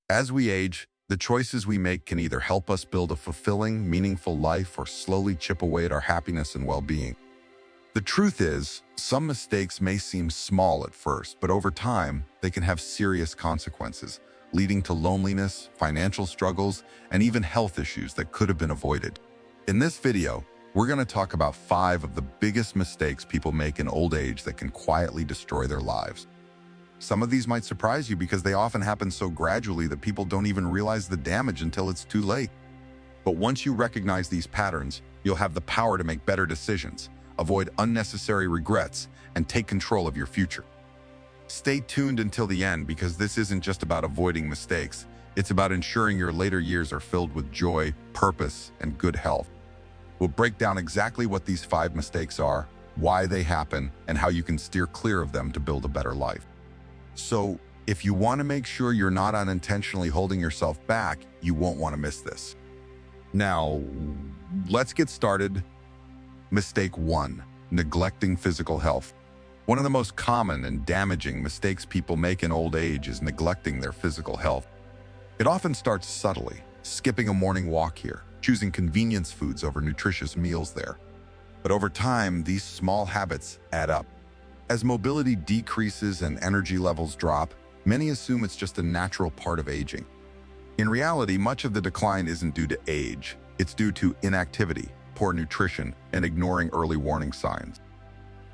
As we age, the choices we make can either help us build a fulfilling, meaningful life or slowly chip away at our happiness and well-being. The truth is, some mistakes may seem small at first, but over time, they can have serious consequences, leading to loneliness, financial struggles, and even health issues that could have been avoided. In this video, we're going to talk about 5 of the biggest mistakes people make in old age that can quietly destroy their lives. Some of these might surprise you because they often happen so gradually that people don't even realize the damage until it's too late. But once you recognize these patterns, you'll have the power to make better decisions, avoid unnecessary regrets, and take control of your future. Stay tuned until the end because this isn't just about avoiding mistakes. It's about ensuring your later years are filled with joy, purpose, and good health. We'll break down exactly what these 5 mistakes are, why they happen, and how you can steer clear of them to build a better life. So, if you want to make sure you're not unintentionally holding yourself back, you won't want to miss this. Now, let's get started. Mistake 1, neglecting physical health. One of the most common and damaging mistakes people make in old age is neglecting their physical health. It often starts subtly, skipping a morning walk here, choosing convenience foods over nutritious meals there. But over time, these small habits add up. As mobility decreases and energy levels drop, many assume it's just a natural part of aging. In reality, much of the decline isn't due to age. It's due to inactivity, poor nutrition, and ignoring early warning signs.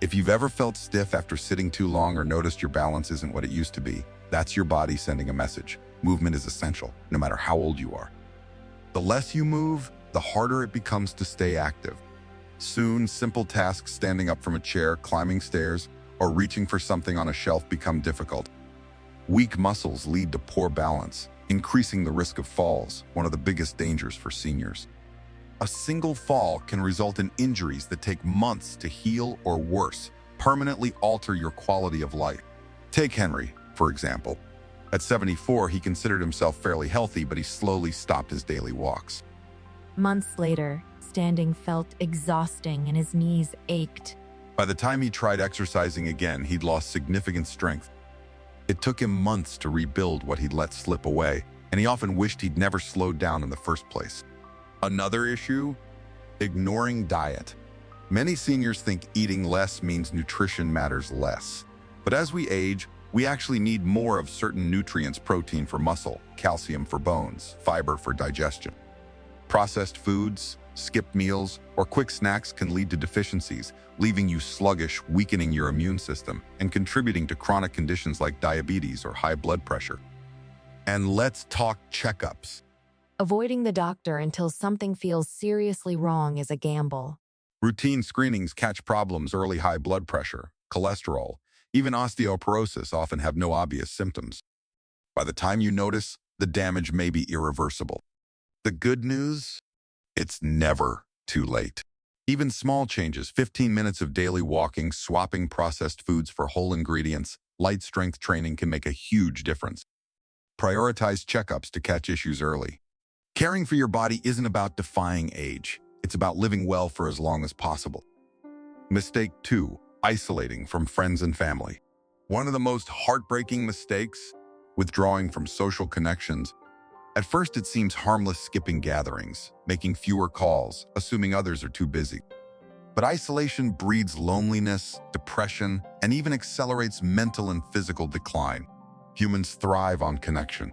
If you've ever felt stiff after sitting too long or noticed your balance isn't what it used to be, that's your body sending a message. Movement is essential, no matter how old you are. The less you move, the harder it becomes to stay active. Soon, simple tasks standing up from a chair, climbing stairs, or reaching for something on a shelf become difficult. Weak muscles lead to poor balance, increasing the risk of falls, one of the biggest dangers for seniors. A single fall can result in injuries that take months to heal or worse, permanently alter your quality of life. Take Henry, for example. At 74, he considered himself fairly healthy, but he slowly stopped his daily walks. Months later, standing felt exhausting and his knees ached. By the time he tried exercising again, he'd lost significant strength. It took him months to rebuild what he'd let slip away, and he often wished he'd never slowed down in the first place. Another issue? Ignoring diet. Many seniors think eating less means nutrition matters less. But as we age, we actually need more of certain nutrients: protein for muscle, calcium for bones, fiber for digestion. Processed foods, skipped meals, or quick snacks can lead to deficiencies, leaving you sluggish, weakening your immune system, and contributing to chronic conditions like diabetes or high blood pressure. And let's talk checkups. Avoiding the doctor until something feels seriously wrong is a gamble. Routine screenings catch problems: early high blood pressure, cholesterol, even osteoporosis often have no obvious symptoms. By the time you notice, the damage may be irreversible. The good news? It's never too late. Even small changes, 15 minutes of daily walking, swapping processed foods for whole ingredients, light strength training can make a huge difference. Prioritize checkups to catch issues early. Caring for your body isn't about defying age. It's about living well for as long as possible. Mistake 2, isolating from friends and family. One of the most heartbreaking mistakes, withdrawing from social connections. At first, it seems harmless: skipping gatherings, making fewer calls, assuming others are too busy. But isolation breeds loneliness, depression, and even accelerates mental and physical decline. Humans thrive on connection.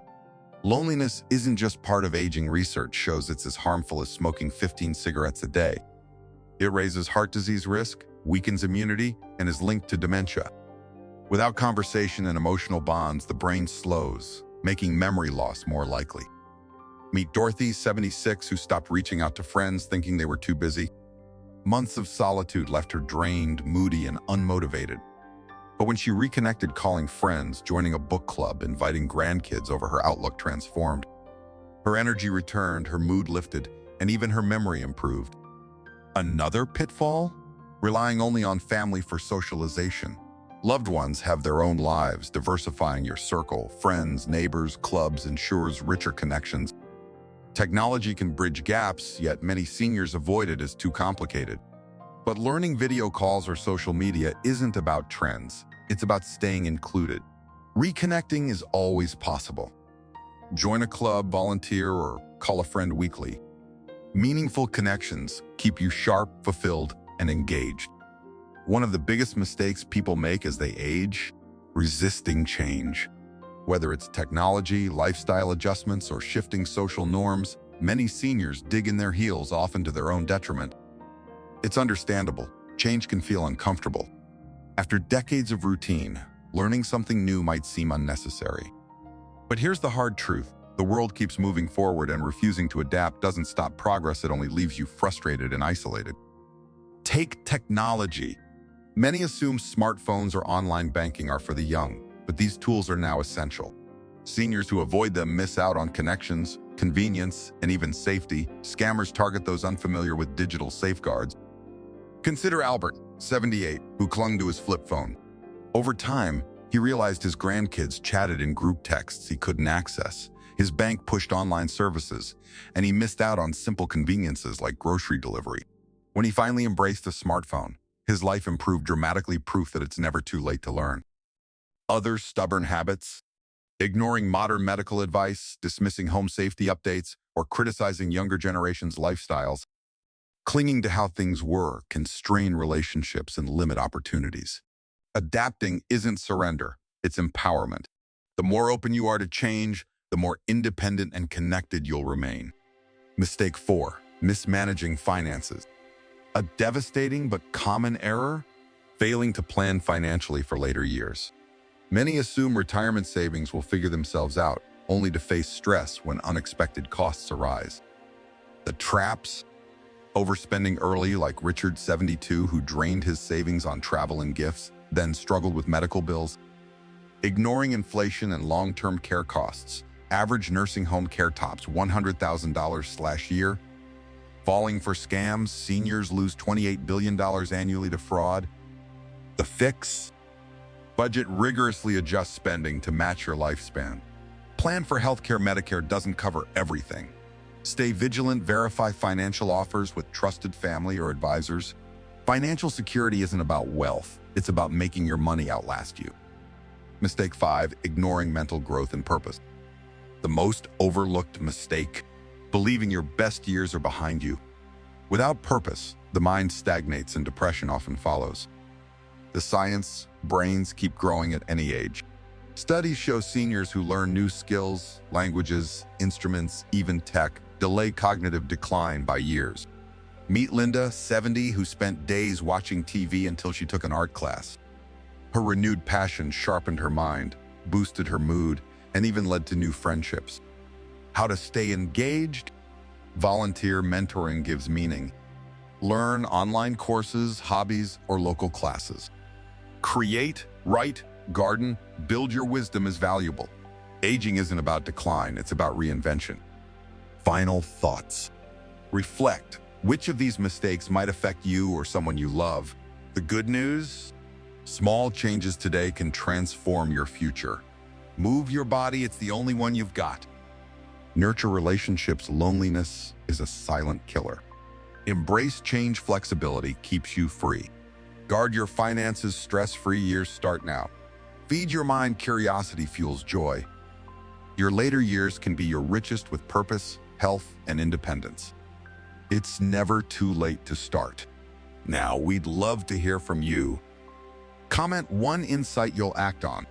Loneliness isn't just part of aging. Research shows it's as harmful as smoking 15 cigarettes a day. It raises heart disease risk, weakens immunity, and is linked to dementia. Without conversation and emotional bonds, the brain slows, making memory loss more likely. Meet Dorothy, 76, who stopped reaching out to friends thinking they were too busy. Months of solitude left her drained, moody, and unmotivated. But when she reconnected, calling friends, joining a book club, inviting grandkids over, her outlook transformed. Her energy returned, her mood lifted, and even her memory improved. Another pitfall? Relying only on family for socialization. Loved ones have their own lives. Diversifying your circle, friends, neighbors, clubs, ensures richer connections. Technology can bridge gaps, yet many seniors avoid it as too complicated. But learning video calls or social media isn't about trends. It's about staying included. Reconnecting is always possible. Join a club, volunteer, or call a friend weekly. Meaningful connections keep you sharp, fulfilled, and engaged. One of the biggest mistakes people make as they age, resisting change. Whether it's technology, lifestyle adjustments, or shifting social norms, many seniors dig in their heels, often to their own detriment. It's understandable. Change can feel uncomfortable. After decades of routine, learning something new might seem unnecessary. But here's the hard truth. The world keeps moving forward, and refusing to adapt doesn't stop progress. It only leaves you frustrated and isolated. Take technology. Many assume smartphones or online banking are for the young, but these tools are now essential. Seniors who avoid them miss out on connections, convenience, and even safety. Scammers target those unfamiliar with digital safeguards. Consider Albert, 78, who clung to his flip phone. Over time, he realized his grandkids chatted in group texts he couldn't access. His bank pushed online services, and he missed out on simple conveniences like grocery delivery. When he finally embraced the smartphone, his life improved dramatically, proof that it's never too late to learn. Other stubborn habits: ignoring modern medical advice, dismissing home safety updates, or criticizing younger generations' lifestyles. Clinging to how things were can strain relationships and limit opportunities. Adapting isn't surrender, it's empowerment. The more open you are to change, the more independent and connected you'll remain. Mistake 4, mismanaging finances. A devastating but common error: failing to plan financially for later years. Many assume retirement savings will figure themselves out, only to face stress when unexpected costs arise. The traps: overspending early, like Richard, 72, who drained his savings on travel and gifts, then struggled with medical bills. Ignoring inflation and long-term care costs. Average nursing home care tops $100,000/year. Falling for scams, seniors lose $28 billion annually to fraud. The fix: budget rigorously, adjust spending to match your lifespan. Plan for healthcare. Medicare doesn't cover everything. Stay vigilant, verify financial offers with trusted family or advisors. Financial security isn't about wealth, it's about making your money outlast you. Mistake 5, ignoring mental growth and purpose. The most overlooked mistake: believing your best years are behind you. Without purpose, the mind stagnates and depression often follows. The science: brains keep growing at any age. Studies show seniors who learn new skills, languages, instruments, even tech, delay cognitive decline by years. Meet Linda, 70, who spent days watching TV until she took an art class. Her renewed passion sharpened her mind, boosted her mood, and even led to new friendships. How to stay engaged? Volunteer mentoring gives meaning. Learn online courses, hobbies, or local classes. Create, write, garden, build. Your wisdom is valuable. Aging isn't about decline, it's about reinvention. Final thoughts: reflect. Which of these mistakes might affect you or someone you love? The good news: small changes today can transform your future. Move your body, it's the only one you've got. Nurture relationships. Loneliness is a silent killer. Embrace change. Flexibility keeps you free. Guard your finances. Stress-free years start now. Feed your mind. Curiosity fuels joy. Your later years can be your richest with purpose, health, and independence. It's never too late to start. Now, we'd love to hear from you. Comment one insight you'll act on.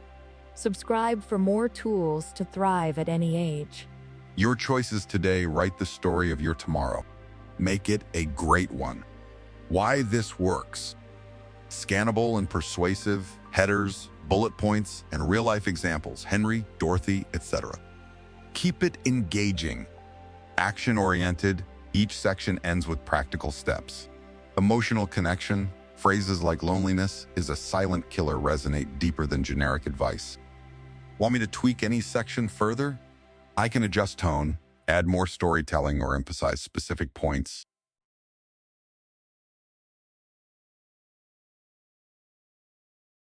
Subscribe for more tools to thrive at any age. Your choices today write the story of your tomorrow. Make it a great one. Why this works: scannable and persuasive, headers, bullet points, and real-life examples: Henry, Dorothy, etc. Keep it engaging. Action-oriented, each section ends with practical steps. Emotional connection: phrases like loneliness is a silent killer resonate deeper than generic advice. Want me to tweak any section further? I can adjust tone, add more storytelling, or emphasize specific points.